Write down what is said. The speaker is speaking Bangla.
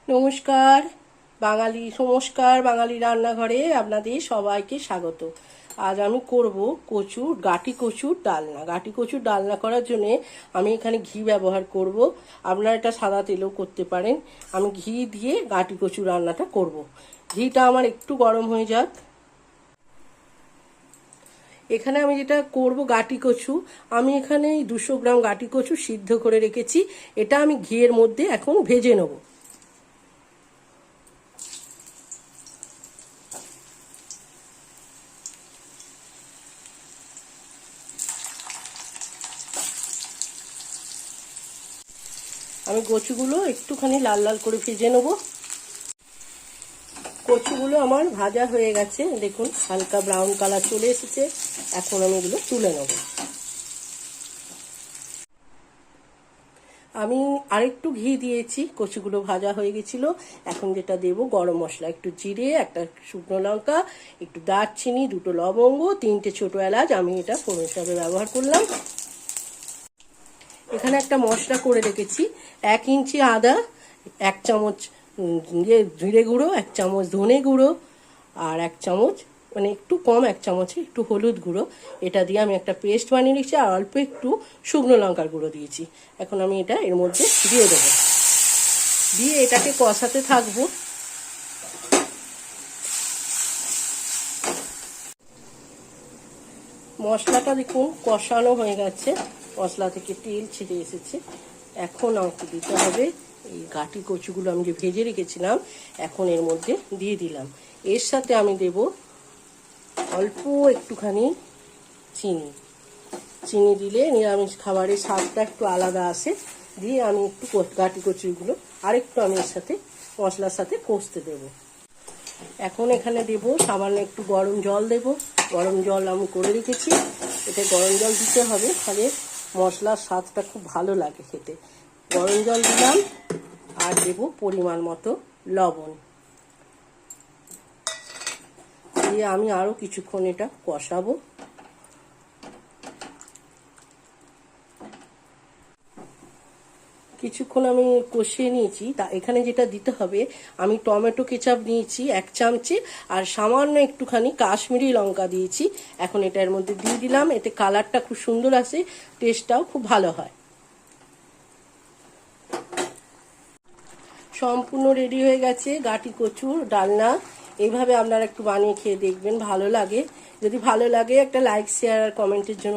নমস্কার। বাঙালি রান্নাঘরে আপনাদের সবাইকে স্বাগত। আজ আমি করব গাটি কচুর ডালনা। গাটি কচুর ডালনা করার জন্য আমি এখানে ঘি ব্যবহার করব। আপনারা এটা সাদা তেলেও করতে পারেন। আমি ঘি দিয়ে গাটি কচুর রান্নাটা করব। ঘিটা আমার একটু গরম হয়ে যাক। এখানে আমি যেটা করব গাটি কচু, আমি এখানে 200 গ্রাম গাটি কচু সিদ্ধ করে রেখেছি। এটা আমি ঘিয়ের মধ্যে এখন ভেজে নেব। আমি কচুগুলো একটুখানি লাল লাল করে ভেজে নেব। কচুগুলো আমার ভাজা হয়ে গেছে, দেখুন হালকা ব্রাউন কালার চলে এসেছে। এখন আমি এগুলো তুলে নেব। আমি আরেকটু ঘি দিয়েছি, কচুগুলো ভাজা হয়ে গেছিল। এখন যেটা দেব গরম মশলা, একটু জিরে, একটা শুকনো লঙ্কা, একটু দারচিনি, 2টো লবঙ্গ, 3টে ছোটো এলাচ আমি এটা ফোড়ন হিসাবে ব্যবহার করলাম। এখানে একটা মশলা করে রেখেছি, 1 ইঞ্চি আদা, 1 চামচ জিরে গুঁড়ো, 1 চামচ ধনে গুঁড়ো, আর 1 চামচ মানে একটু কম 1 চামচে একটু হলুদ গুঁড়ো। এটা দিয়ে আমি একটা পেস্ট বানিয়ে নিচ্ছি। আর অল্প একটু শুকনো লঙ্কার গুঁড়ো দিয়েছি। এখন আমি এটা এর মধ্যে দিয়ে দেবো, দিয়ে এটাকে কষাতে থাকবো। মশলাটা দেখুন কষানো হয়ে গেছে, মশলা থেকে তেল ছেড়ে এসেছে। এখন আমাকে দিতে হবে এই গাটি কচুগুলো আমি যে ভেজে রেখেছিলাম, এখন এর মধ্যে দিয়ে দিলাম। এর সাথে আমি দেব অল্প একটুখানি চিনি। চিনি দিলে নিরামিষ খাবারের স্বাদটা একটু আলাদা আসে। দিয়ে আমি একটু গাটি কচুগুলো আরেকটু আমি এর সাথে মশলার সাথে কষতে দেব। এখন এখানে দেব সামান্য একটু গরম জল দেব। গরম জল আমি করে রেখেছি, এটা গরম জল দিতে হবে, ফলে মশলার স্বাদটা খুব ভালো লাগে খেতে। গরম জল দিলাম, আর দেব পরিমাণ মতো লবণ। দিয়ে আমি আরও কিছুক্ষণ এটা কষাবো। কিছুক্ষণ আমি কষিয়ে নিয়েছি। তা এখানে যেটা দিতে হবে, আমি টমেটো কেচাপ নিয়েছি 1 চামচে, আর সামান্য একটুখানি কাশ্মীরি লঙ্কা দিয়েছি। এখন এটা এর মধ্যে দিয়ে দিলাম। এতে কালারটা খুব সুন্দর আসে, টেস্টটাও খুব ভালো হয়। সম্পূর্ণ রেডি হয়ে গেছে গাটি কচুর ডালনা। এইভাবে আপনারা একটু বানিয়ে খেয়ে দেখবেন, ভালো লাগে। যদি ভালো লাগে একটা লাইক, শেয়ার আর কমেন্টের জন্য